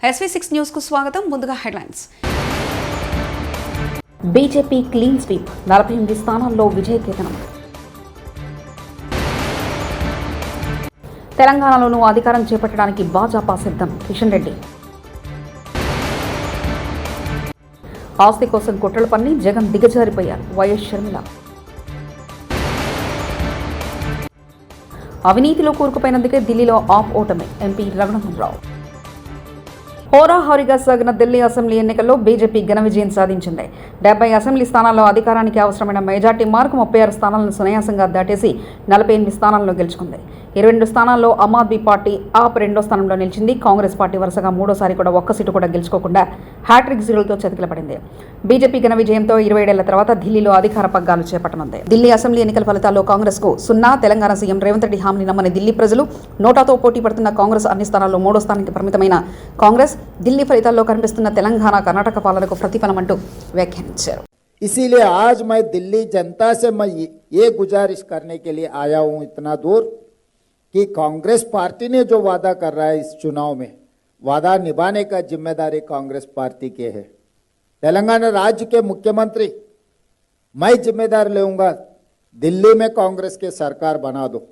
SV6 news కు స్వాగతం. ముందుగా హెడ్లైన్స్. బీజేపీ క్లీన్ స్వీప్, 48 స్థానాల్లో విజయకేతనం. తెలంగాణలోనూ అధికారం చేపట్టడానికి భాజపా సిద్ధం, కిషన్ రెడ్డి. ఆస్తి కోసం కుట్రలు పన్ని జగన్ దిగజారిపోయారు, వైఎస్ షర్మిల. అవినీతిలో కూరుకుపోయినందుకే ఢిల్లీలో ఆప్ ఓటమి, ఎంపీ రఘునందన్ రావు. హోరాహోరీగా సాగిన ఢిల్లీ అసెంబ్లీ ఎన్నికల్లో బీజేపీ ఘన విజయం సాధించింది. 70 అసెంబ్లీ స్థానాల్లో అధికారానికి అవసరమైన మెజార్టీ మార్కు 36 స్థానాలను సునాయాసంగా దాటేసి 48 స్థానాలను గెలుచుకుంది. 22 స్థానాల్లో ఆమ్ ఆద్మీ పార్టీ ఆప్ రెండో స్థానంలో నిలిచింది. కాంగ్రెస్ పార్టీ వరుసగా మూడోసారి కూడా ఒక్క సీటు కూడా గెలుచుకోకుండా హ్యాట్రిక్ జీరోలతో చతికిలపడింది. బీజేపీ ఘన విజయంతో 27 ఏళ్ల తర్వాత ఢిల్లీలో అధికార పగ్గాలు చేపట్టనుంది. ఢిల్లీ అసెంబ్లీ ఎన్నికల ఫలితాల్లో కాంగ్రెస్ కు 0, తెలంగాణ సీఎం రేవంత్ రెడ్డి హామీని నమ్మని ఢిల్లీ ప్రజలు, నోటాతో పోటీ పడుతున్న కాంగ్రెస్ అన్ని స్థానాల్లో మూడో స్థానానికి పరిమితమైన కాంగ్రెస్ ఢిల్లీ ఫలితాల్లో కనిపిస్తున్న తెలంగాణ, కర్ణాటక పాలనకు ప్రతిఫలమంటూ వ్యాఖ్యానించారు. इसीलिए आज मैं दिल्ली जनता से मैं ये गुजारिश करने के लिए आया हूं इतना दूर कि कांग्रेस पार्टी ने जो वादा कर रहा है इस चुनाव में, वादा निभाने का जिम्मेदारी कांग्रेस पार्टी के है. तेलंगाना राज्य के मुख्यमंत्री मैं जिम्मेदार लूंगा, दिल्ली में कांग्रेस के सरकार बना दो.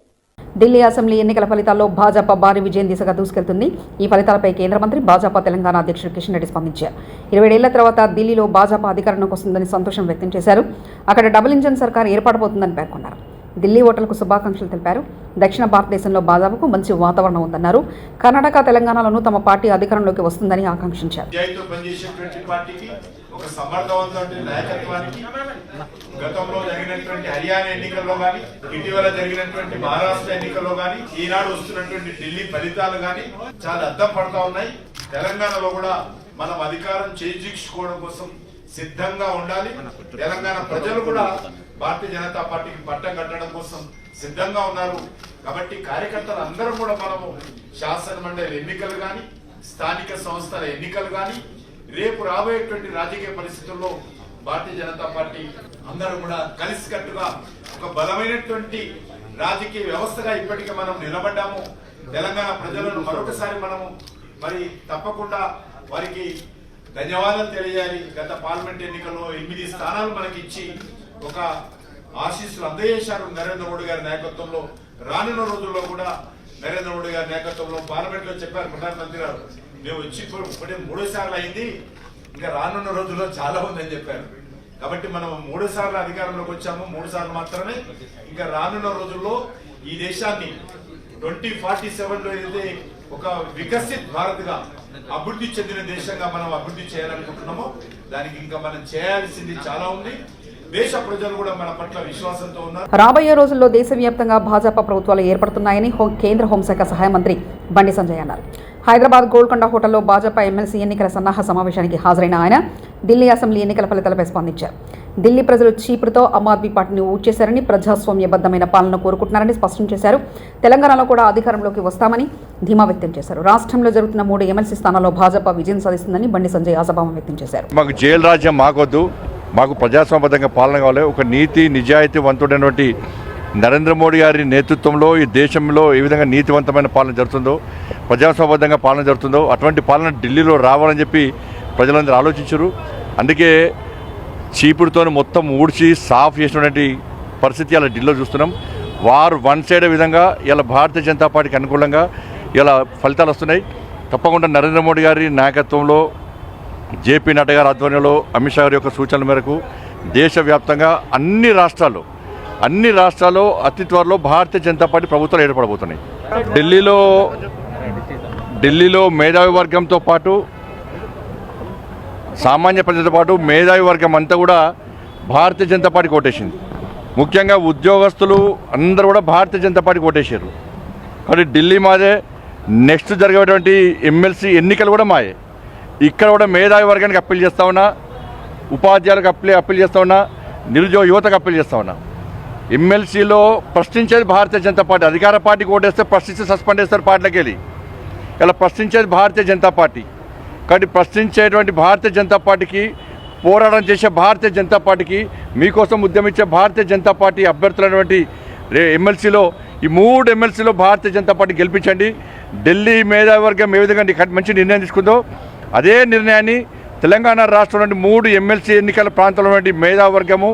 ఢిల్లీ అసెంబ్లీ ఎన్నికల ఫలితాల్లో భాజపా భారీ విజయం దిశగా దూసుకెళ్తుంది. ఈ ఫలితాలపై కేంద్ర మంత్రి, భాజపా తెలంగాణ అధ్యక్షుడు కిషన్ రెడ్డి స్పందించారు. 27 ఏళ్ల తర్వాత ఢిల్లీలో భాజపా అధికారంలోకి వస్తుందని సంతోషం వ్యక్తం చేశారు. అక్కడ డబుల్ ఇంజన్ సర్కార్ ఏర్పడబోతుందని పేర్కొన్నారు. ఢిల్లీ ఓటర్లకు శుభాకాంక్షలు తెలిపారు. దక్షిణ భారతదేశంలో భాజపాకు మంచి వాతావరణం ఉందన్నారు. కర్ణాటక, తెలంగాణలోనూ తమ పార్టీ అధికారంలోకి వస్తుందని ఆకాంక్షించారు. ఒక సమర్థవంతమైన నాయకత్వానికి గతంలో జరిగినటువంటి హర్యానా ఎన్నికల్లో గాని, ఇటీవల జరిగినటువంటి మహారాష్ట్ర ఎన్నికల్లో గాని, ఈనాడు వస్తున్నటువంటి ఢిల్లీ ఫలితాలు గాని చాలా అద్దం పడతా ఉన్నాయి. తెలంగాణలో కూడా మనం అధికారం చేజిక్చుకోవడం కోసం సిద్ధంగా ఉండాలి. తెలంగాణ ప్రజలు కూడా భారతీయ జనతా పార్టీకి పట్టం కట్టడం కోసం సిద్ధంగా ఉన్నారు. కాబట్టి కార్యకర్తలు అందరూ కూడా మనము శాసన మండలి ఎన్నికలు గాని, స్థానిక సంస్థల ఎన్నికలు గాని, రేపు రాబోయేటువంటి రాజకీయ పరిస్థితుల్లో భారతీయ జనతా పార్టీ అందరూ కూడా కలిసికట్టుగా ఒక బలమైనటువంటి రాజకీయ వ్యవస్థగా ఇప్పటికే మనం నిలబడ్డాము. తెలంగాణ ప్రజలను మరొకసారి మనము మరి తప్పకుండా వారికి ధన్యవాదాలు తెలియజేయాలి. గత పార్లమెంట్ ఎన్నికల్లో 8 స్థానాలు మనకి ఇచ్చి ఒక ఆశీస్సులు అందజేశారు నరేంద్ర మోడీ గారి నాయకత్వంలో. రానున్న రోజుల్లో కూడా నరేంద్ర మోడీ గారి నాయకత్వంలో పార్లమెంట్ లో చెప్పారు ప్రధానమంత్రి గారు, మేము వచ్చి ఇప్పుడే 3 సార్లు అయింది, ఇంకా రానున్న రోజుల్లో చాలా ఉందని చెప్పారు. కాబట్టి మనం 3 సార్లు అధికారంలోకి వచ్చాము, 3 సార్లు మాత్రమే. ఇంకా రానున్న రోజుల్లో ఈ దేశాన్ని 2047లో ఏదైతే ఒక వికసిత్ భారత్ గా అభివృద్ధి చెందిన దేశంగా మనం అభివృద్ధి చేయాలనుకుంటున్నామో దానికి ఇంకా మనం చేయాల్సింది చాలా ఉంది. దేశ ప్రజలు కూడా మన పట్ల విశ్వాసంతో ఉన్నారు. రాబోయే రోజుల్లో దేశవ్యాప్తంగా భాజపా ప్రభుత్వాలు ఏర్పడుతున్నాయని కేంద్ర హోంశాఖ సహాయ మంత్రి బండి సంజయ్ అన్నారు. హైదరాబాద్ గోల్కొండ హోటల్లో భాజపా ఎమ్మెల్సీ ఎన్నికల సన్నాహ సమావేశానికి హాజరైన ఆయన ఢిల్లీ అసెంబ్లీ ఎన్నికల ఫలితాలపై స్పందించారు. ఢిల్లీ ప్రజలు చీపురుతో ఆమ్ ఆద్మీ పార్టీని ఊడ్చేశారని, ప్రజాస్వామ్యబద్ధమైన పాలన కోరుకుంటున్నారని స్పష్టం చేశారు. తెలంగాణలో కూడా అధికారంలోకి వస్తామని ధీమా వ్యక్తం చేశారు. రాష్ట్రంలో జరుగుతున్న 3 ఎమ్మెల్సీ స్థానాల్లో భాజపా విజయం సాధిస్తుందని బండి సంజయ్ ఆశాభావం వ్యక్తం చేశారు. మాకు జైలు రాజ్యం మాకొద్దు, మాకు ప్రజాస్వామ్యబద్ధంగా పాలన కావాలి. ఒక నీతి నిజాయితీవంతుడైనటువంటి నరేంద్ర మోడీ గారి నేతృత్వంలో ఈ దేశంలో ఏ విధంగా నీతివంతమైన పాలన జరుగుతుందో, ప్రజాస్వామ్యబద్ధంగా పాలన జరుగుతుందో అటువంటి పాలన ఢిల్లీలో రావాలని చెప్పి ప్రజలందరూ ఆలోచించారు. అందుకే చీపుడుతో మొత్తం ఊడ్చి సాఫ్ చేసినటువంటి పరిస్థితి ఇలా ఢిల్లీలో చూస్తున్నాం. వారు వన్ సైడ్ విధంగా ఇలా భారతీయ జనతా పార్టీకి అనుకూలంగా ఇలా ఫలితాలు వస్తున్నాయి. తప్పకుండా నరేంద్ర మోడీ గారి నాయకత్వంలో, జేపీ నడ్డా గారి ఆధ్వర్యంలో, అమిత్ షా గారి యొక్క సూచనల మేరకు దేశవ్యాప్తంగా అన్ని రాష్ట్రాల్లో అతి త్వరలో భారతీయ జనతా పార్టీ ప్రభుత్వాలు ఏర్పడబోతున్నాయి. ఢిల్లీలో మేధావి వర్గంతో పాటు, సామాన్య ప్రజలతో పాటు మేధావి వర్గం అంతా కూడా భారతీయ జనతా పార్టీకి ఓటేసింది. ముఖ్యంగా ఉద్యోగస్తులు అందరూ కూడా భారతీయ జనతా పార్టీకి ఓటేశారు. కాబట్టి ఢిల్లీ మాదే, నెక్స్ట్ జరిగేటువంటి ఎమ్మెల్సీ ఎన్నికలు కూడా మాయే. ఇక్కడ కూడా మేధావి వర్గానికి అప్పీల్ చేస్తా ఉన్నా, ఉపాధ్యాయులకు అప్పీల్ చేస్తా ఉన్నా, నిరుద్యోగ యువతకు అప్పీల్ చేస్తా ఉన్నా. ఎమ్మెల్సీలో ప్రశ్నించేది భారతీయ జనతా పార్టీ. అధికార పార్టీకి ఓటేస్తే ప్రశ్నిస్తే సస్పెండ్ చేస్తారు పార్టీలోకి వెళ్ళి. ఇలా ప్రశ్నించేది భారతీయ జనతా పార్టీ. కాబట్టి ప్రశ్నించేటువంటి భారతీయ జనతా పార్టీకి, పోరాటం చేసే భారతీయ జనతా పార్టీకి, మీకోసం ఉద్యమించే భారతీయ జనతా పార్టీ అభ్యర్థులైనటువంటి ఎమ్మెల్సీలో ఈ 3 ఎమ్మెల్సీలో భారతీయ జనతా పార్టీ గెలిపించండి. ఢిల్లీ మేధావర్గం ఏ విధంగా మంచి నిర్ణయం తీసుకుందో అదే నిర్ణయాన్ని తెలంగాణ రాష్ట్రంలోని 3 ఎమ్మెల్సీ ఎన్నికల ప్రాంతంలో మేధావర్గము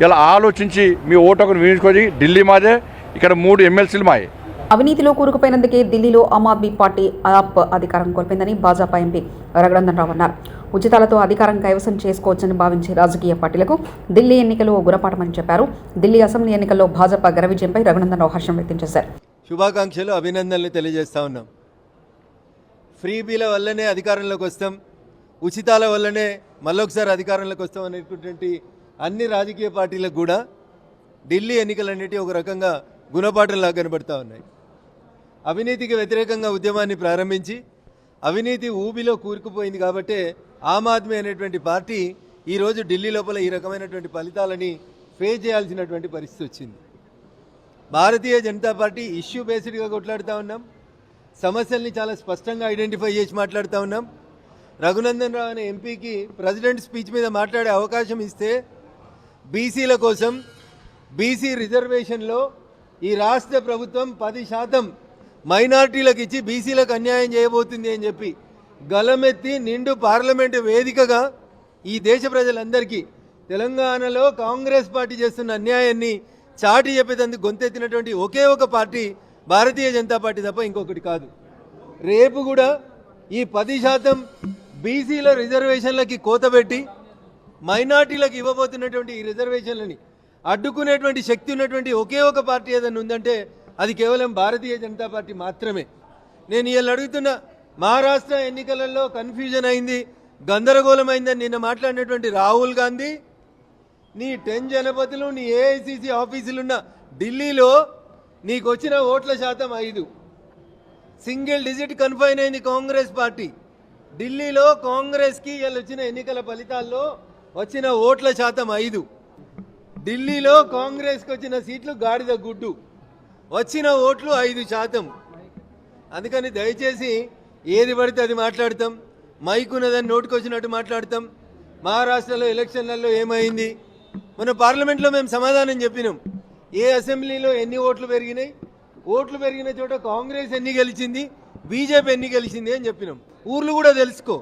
ఇలా ఆలోచించి మీ ఓటును వినియోగించుకొని ఢిల్లీ మాదే, ఇక్కడ 3 ఎమ్మెల్సీలు మాయే. అవినీతిలో కూరుకుపోయినందుకే ఢిల్లీలో ఆమ్ ఆద్మీ పార్టీ ఆప్ అధికారం కోల్పోయిందని భాజపా ఎంపీ రఘునందన్ రావు అన్నారు. ఉచితాలతో అధికారం కైవసం చేసుకోవచ్చని భావించే రాజకీయ పార్టీలకు ఢిల్లీ ఎన్నికలు గుణపాఠమని చెప్పారు. ఢిల్లీ అసెంబ్లీ ఎన్నికల్లో భాజపా ఘన విజయంపై రఘునందన్ రావు హర్షం వ్యక్తం చేశారు. శుభాకాంక్షలు, అభినందనలు తెలియజేస్తా ఉన్నాం. ఫ్రీబీల వల్లనే అధికారంలోకి వస్తాం, ఉచితాల వల్లనే మళ్ళొకసారి అధికారంలోకి వస్తాం అనేటువంటి అన్ని రాజకీయ పార్టీలకు కూడా ఢిల్లీ ఎన్నికలన్నిటి ఒక రకంగా గుణపాఠంలా కనబడతా ఉన్నాయి. అవినీతికి వ్యతిరేకంగా ఉద్యమాన్ని ప్రారంభించి అవినీతి ఊబిలో కూరుకుపోయింది కాబట్టే ఆమ్ ఆద్మీ అనేటువంటి పార్టీ ఈరోజు ఢిల్లీ లోపల ఈ రకమైనటువంటి ఫలితాలని ఫేస్ చేయాల్సినటువంటి పరిస్థితి వచ్చింది. భారతీయ జనతా పార్టీ ఇష్యూ బేస్డ్గా కొట్లాడుతూ ఉన్నాం, సమస్యల్ని చాలా స్పష్టంగా ఐడెంటిఫై చేసి మాట్లాడుతూ ఉన్నాం. రఘునందన్ రావు అనే ఎంపీకి ప్రెసిడెంట్ స్పీచ్ మీద మాట్లాడే అవకాశం ఇస్తే బీసీల కోసం బీసీ రిజర్వేషన్లో ఈ రాష్ట్ర ప్రభుత్వం 10% మైనార్టీలకు ఇచ్చి బీసీలకు అన్యాయం చేయబోతుంది అని చెప్పి గలమెత్తి నిండు పార్లమెంటు వేదికగా ఈ దేశ ప్రజలందరికీ తెలంగాణలో కాంగ్రెస్ పార్టీ చేస్తున్న అన్యాయాన్ని చాటి చెప్పేందుకు గొంతెత్తినటువంటి ఒకే ఒక పార్టీ భారతీయ జనతా పార్టీ తప్ప ఇంకొకటి కాదు. రేపు కూడా ఈ 10% బీసీల రిజర్వేషన్లకి కోతబెట్టి మైనార్టీలకు ఇవ్వబోతున్నటువంటి ఈ రిజర్వేషన్లని అడ్డుకునేటువంటి శక్తి ఉన్నటువంటి ఒకే ఒక పార్టీ ఏదైనా ఉందంటే అది కేవలం భారతీయ జనతా పార్టీ మాత్రమే. నేను ఇవాళ అడుగుతున్న మహారాష్ట్ర ఎన్నికలలో కన్ఫ్యూజన్ అయింది, గందరగోళం అయిందని నిన్న మాట్లాడినటువంటి రాహుల్ గాంధీ, నీ 10 జనపదులు నీ ఏఐసిసి ఆఫీసులున్న ఢిల్లీలో నీకు వచ్చిన ఓట్ల శాతం 5, సింగిల్ డిజిట్ కన్ఫైన్ అయింది కాంగ్రెస్ పార్టీ. ఢిల్లీలో కాంగ్రెస్కి ఇవాళ వచ్చిన ఎన్నికల ఫలితాల్లో వచ్చిన ఓట్ల శాతం 5. ఢిల్లీలో కాంగ్రెస్కి వచ్చిన సీట్లు గాడిద గుడ్డు, వచ్చిన ఓట్లు 5%. అందుకని దయచేసి ఏది పడితే అది మాట్లాడతాం, మైక్ ఉన్నదని నోటుకొచ్చినట్టు మాట్లాడతాం. మహారాష్ట్రలో ఎలక్షన్లలో ఏమైంది, మన పార్లమెంట్లో మేము సమాధానం చెప్పినాం. ఏ అసెంబ్లీలో ఎన్ని ఓట్లు పెరిగినాయి, ఓట్లు పెరిగిన చోట కాంగ్రెస్ ఎన్ని గెలిచింది, బీజేపీ ఎన్ని గెలిచింది అని చెప్పినాం. ఊర్లు కూడా తెలుసుకో,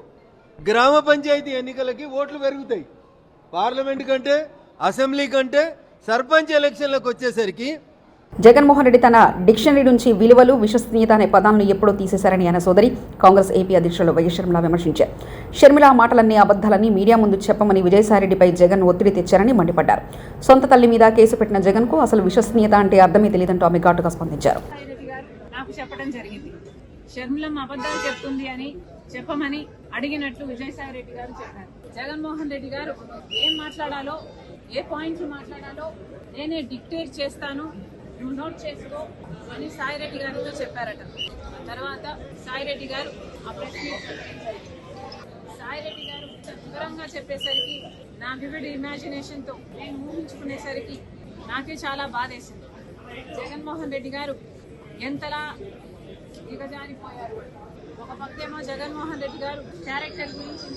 గ్రామ పంచాయతీ ఎన్నికలకి ఓట్లు పెరుగుతాయి. పార్లమెంట్ కంటే, అసెంబ్లీ కంటే సర్పంచ్ ఎలక్షన్లకు వచ్చేసరికి జగన్మోహన్ రెడ్డి తన డిక్షనరీ నుంచి విలువలు, విశ్వసనీయత అనే పదాలను ఎప్పుడూ తీసేశారని ఆయన సోదరి కాంగ్రెస్ ఏపీ అధ్యక్షులు వైఎస్ షర్మిల విమర్శించారు. షర్మిల మాటలన్నీ అబద్ధాలని మీడియా ముందు చెప్పమని విజయసాయిరెడ్డిపై జగన్ ఒత్తిడి తెచ్చారని మండిపడ్డారు. సొంత తల్లి మీద కేసు పెట్టిన జగన్కు అసలు విశ్వసనీయత అంటే అర్థమే తెలియదంటూ ఆమె ఘాటుగా స్పందించారు. నాకు చెప్పడం జరిగింది, షర్మిలమ్మ అబద్ధాలు చెప్తుంది అని చెప్పమని అడిగినట్లు విజయసాయిరెడ్డి గారు చెప్పారు. జగన్మోహన్ రెడ్డి గారు ఏం మాట్లాడాలో, ఏ పాయింట్లు మాట్లాడాలో నేనే డిక్టేట్ చేస్తాను, నువ్వు నోట్ చేసుకో అని సాయిరెడ్డి గారితో చెప్పారట. తర్వాత సాయిరెడ్డి గారు ఆ ప్రెస్ మీట్ సాయిరెడ్డి గారు వివరంగా చెప్పేసరికి నా వివిడ్ ఇమాజినేషన్తో నేను ఊహించుకునేసరికి నాకే చాలా బాధేసింది. జగన్మోహన్ రెడ్డి గారు ఎంతలా దిగజారిపోయారు. ఒక పక్కేమో జగన్మోహన్ రెడ్డి గారు క్యారెక్టర్ గురించి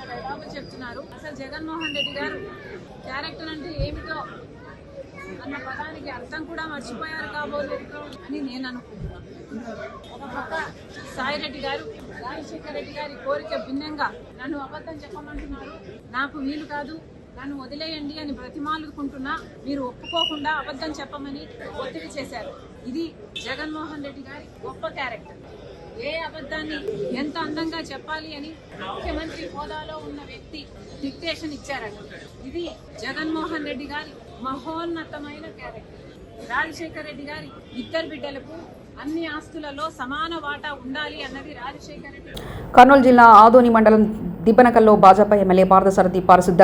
డైలాగులు చెప్తున్నారు. అసలు జగన్మోహన్ రెడ్డి గారు క్యారెక్టర్ అంటే ఏమిటో అన్న పదానికి అర్థం కూడా మర్చిపోయారు కాబోలు అని నేను అనుకుంటున్నాను. ఒక పక్క సాయిరెడ్డి గారు రాజశేఖర రెడ్డి గారి కోరిక భిన్నంగా నన్ను అబద్ధం చెప్పమంటున్నారు, నాకు వీలు కాదు, నన్ను వదిలేయండి అని బ్రతిమాలుకుంటున్నా మీరు ఒప్పుకోకుండా అబద్ధం చెప్పమని ఒత్తిడి చేశారు. ఇది జగన్మోహన్ రెడ్డి గారి గొప్ప క్యారెక్టర్. ఏ అబద్ధాన్ని ఎంత అందంగా చెప్పాలి అని ముఖ్యమంత్రి హోదాలో ఉన్న వ్యక్తి డిక్టేషన్ ఇచ్చారట. ఇది జగన్మోహన్ రెడ్డి గారి మహోన్నతమైన క్యారెక్టర్. రాజశేఖర రెడ్డి గారి 2 బిడ్డలకు అన్ని ఆస్తులలో సమాన వాటా ఉండాలి అన్నది రాజశేఖర రెడ్డి. కర్నూలు జిల్లా ఆదోని మండలం దిబ్బనకల్లో భాజపా ఎమ్మెల్యే పార్థసారథి పారిశుద్ధ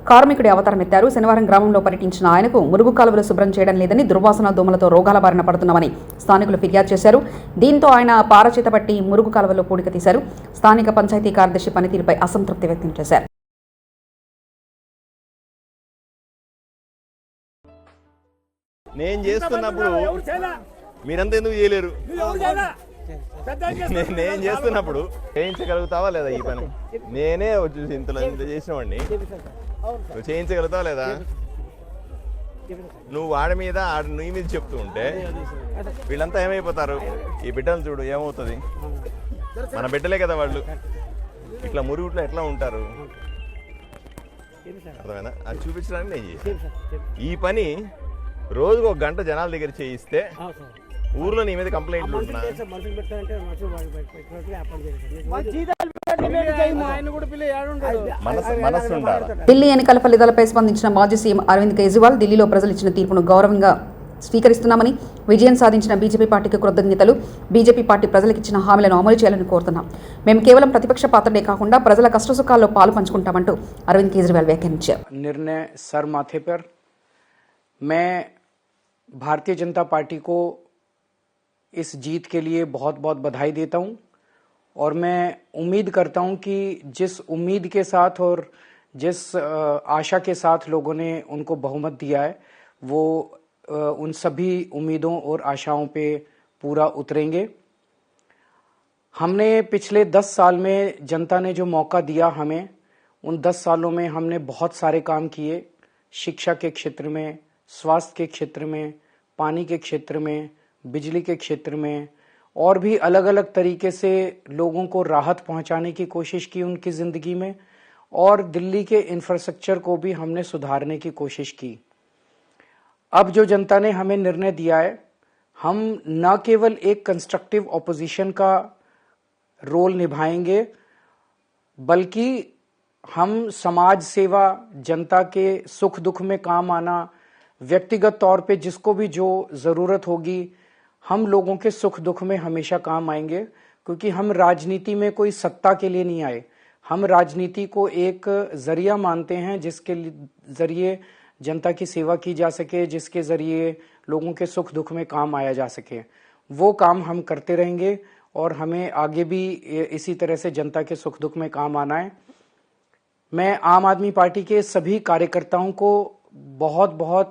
కార్మికుడి అవతారం ఎత్తారు. శనివారం గ్రామంలో పర్యటించిన ఆయనకు మురుగు కాలువలు శుభ్రం చేయడం లేదని, దుర్వాసన దోమలతో రోగాల బారిన పడుతున్నామని స్థానికులు ఫిర్యాదు చేశారు. దీంతో ఆయన పారచేత పట్టి మురుగు కాలువలో పూడిక తీశారు. స్థానిక పంచాయతీ కార్యదర్శి పనితీరుపై అసంతృప్తి వ్యక్తం చేశారు. నేను చేస్తున్నప్పుడు మీరంతా ఎందుకు చేయలేరు? నేను చేస్తున్నప్పుడు చేయించగలుగుతావా లేదా ఈ పని? నేనే ఇంత చేసినవాడిని, నువ్వు చేయించగలుగుతావా లేదా? నువ్వు వాడి మీద నీ మీద చెప్తూ ఉంటే వీళ్ళంతా ఏమైపోతారు? ఈ బిడ్డలు చూడు ఏమవుతుంది? మన బిడ్డలే కదా వాళ్ళు. ఇట్లా మురుగుట్లో ఎట్లా ఉంటారు అర్థమైనా? అది చూపించడానికి నేను చేశాను ఈ పని. రోజుకు 1 గంట జనాల దగ్గర చేయిస్తే ఊర్లో నీ మీద కంప్లైంట్లు ఉంటున్నా. మనసు ఉండాలి. ఢిల్లీ ఎన్నికల ఫలితాలపై స్పందించిన మాజీ సీఎం అరవింద్ కేజ్రీవాల్ ఢిల్లీలో ప్రజలు ఇచ్చిన తీర్పును గౌరవంగా స్వీకరిస్తున్నామని, విజయం సాధించిన బీజేపీ పార్టీకి కృతజ్ఞతలు, బీజేపీ పార్టీ ప్రజలకు ఇచ్చిన హామీలను అమలు చేయాలని కోరుతున్నాం. మేము కేవలం ప్రతిపక్ష పాత్రనే కాకుండా ప్రజల కష్టసుఖాల్లో పాలు పంచుకుంటామంటూ అరవింద్ కేజ్రీవాల్ వ్యాఖ్యానించారు. निर्णय सर माथे पर मैं भारतीय जनता पार्टी को इस जीत के लिए बहुत बहुत बधाई देता हूं और मैं उम्मीद करता हूं कि जिस उम्मीद के साथ और जिस आशा के साथ लोगों ने उनको बहुमत दिया है वो उन सभी उम्मीदों और आशाओं पे पूरा उतरेंगे. हमने पिछले 10 साल में जनता ने जो मौका दिया हमें, उन 10 सालों में हमने बहुत सारे काम किए. शिक्षा के क्षेत्र में, स्वास्थ्य के क्षेत्र में, पानी के क्षेत्र में, बिजली के क्षेत्र में और भी अलग अलग तरीके से लोगों को राहत पहुंचाने की कोशिश की उनकी ज़िंदगी में. और दिल्ली के इंफ्रास्ट्रक्चर को भी हमने सुधारने की कोशिश की. अब जो जनता ने हमें निर्णय दिया है, हम न केवल एक कंस्ट्रक्टिव ऑपोजिशन का रोल निभाएंगे बल्कि हम समाज सेवा, जनता के सुख दुख में काम आना, व्यक्तिगत तौर पे जिसको भी जो ज़रूरत होगी हम लोगों के सुख दुख में हमेशा काम आएंगे. क्योंकि हम राजनीति में कोई सत्ता के लिए नहीं आए, हम राजनीति को एक जरिया मानते हैं जिसके जरिए जनता की सेवा की जा सके, जिसके जरिए लोगों के सुख दुख में काम आया जा सके. वो काम हम करते रहेंगे और हमें आगे भी इसी तरह से जनता के सुख दुख में काम आना है. मैं आम आदमी पार्टी के सभी कार्यकर्ताओं को बहुत बहुत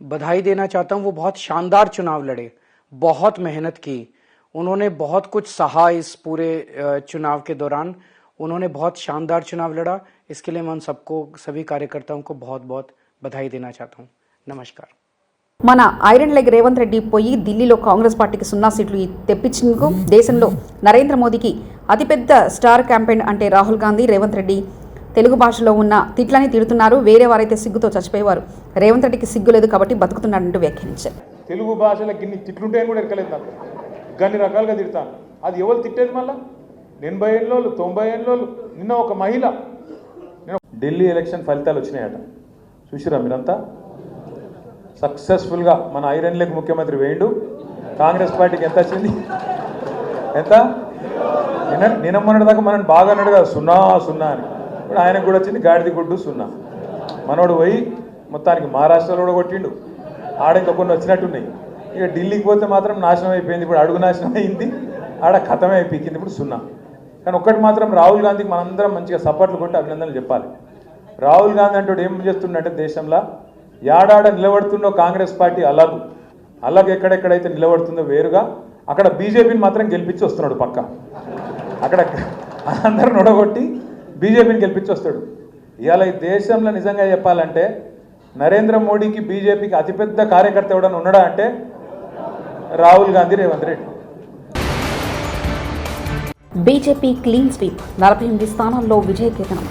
बधाई देना चाहता हूं. वो बहुत शानदार चुनाव लड़े, बहुत मेहनत की, उन्होंने बहुत कुछ सहा. इस पूरे चुनाव के दौरान उन्होंने बहुत शानदार चुनाव लड़ा. इसके लिए मैं उन सबको, सभी कार्यकर्ताओं को बहुत बहुत बधाई देना चाहता हूं. नमस्कार. మన ఐరన్ లెగ్ రేవంత్ రెడ్డి పోయి ఢిల్లీలో కాంగ్రెస్ పార్టీకి 0 సీట్లు తెప్పించేందుకు దేశంలో నరేంద్ర మోదీకి అతిపెద్ద స్టార్ క్యాంపెయిన్ అంటే రాహుల్ గాంధీ, రేవంత్ రెడ్డి తెలుగు భాషలో ఉన్న తిట్లని తిడుతున్నారు. వేరే వారైతే సిగ్గుతో చచ్చిపోయేవారు. రేవంత్ రెడ్డికి సిగ్గు లేదు కాబట్టి బతుకుతున్నాడంటూ వ్యాఖ్యానించారు. తెలుగు భాషలో గిన్ని తిట్లుంటాయని కూడా ఎరకలేదు నాకు. గన్ని రకాలుగా తిడతాను. అది ఎవరు తిట్టేది? మళ్ళీ 80 ఏళ్ళోళ్ళు, 90 ఏళ్ళోళ్ళు. నిన్న ఒక మహిళ, ఢిల్లీ ఎలక్షన్ ఫలితాలు వచ్చినాయట, చూసిరా మీరంతా? సక్సెస్ఫుల్గా మన ఐరన్ లెగ్ ముఖ్యమంత్రి వేయండు. కాంగ్రెస్ పార్టీకి ఎంత వచ్చింది? ఎంత? నిన్న మొన్నటి దాకా మనని బాగా అన్నాడు కదా 0 అని. ఇప్పుడు ఆయనకు కూడా వచ్చింది గాడిది గుడ్డు 0. మనోడు పోయి మొత్తానికి మహారాష్ట్రలో కూడా కొట్టిండు. ఆడ ఇంకా కొన్ని వచ్చినట్టున్నాయి. ఇక ఢిల్లీకి పోతే మాత్రం నాశనం అయిపోయింది. ఇప్పుడు అడుగు నాశనం అయింది, ఆడ ఖతమే అయిపోయింది. ఇప్పుడు 0. కానీ ఒక్కటి మాత్రం రాహుల్ గాంధీకి మనందరం మంచిగా సపోర్ట్లు కొట్టి అభినందనలు చెప్పాలి. రాహుల్ గాంధీ అంటే ఏం చేస్తుండే దేశంలో యాడాడ నిలబడుతుందో కాంగ్రెస్ పార్టీ అలాగే ఎక్కడెక్కడైతే నిలబడుతుందో వేరుగా అక్కడ బీజేపీని మాత్రం గెలిపించి వస్తున్నాడు. పక్క అక్కడ అందరూ నొడగొట్టి బీజేపీని గెలిపించి వస్తాడు. ఇవాళ ఈ దేశంలో నిజంగా చెప్పాలంటే నరేంద్ర మోడీకి, బీజేపీకి అతిపెద్ద కార్యకర్త ఎవడన్నా ఉన్నాడా అంటే Rahul Gandhi, Revanth Reddy. BJP clean sweep, 48 స్థానాల్లో విజయకేతనం.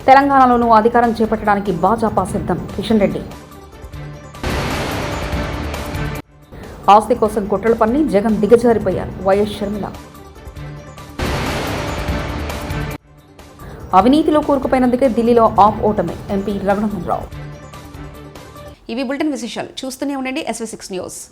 తెలంగాణలోనూ అధికారం చేపట్టడానికి భాజపా సిద్ధం, కిషన్ రెడ్డి. ఆస్తి కోసం కుట్రలు పన్ని జగన్ దిగజారిపోయారు, వైఎస్ షర్మిల. అవినీతిలో కూరుకుపోయినందుకే ఢిల్లీలో ఆప్ ఓటమి, ఎంపీ రఘునందన్ రావు. ఇవి బులెటిన్ విశేషాలు. చూస్తూనే ఉండండి SV6 న్యూస్.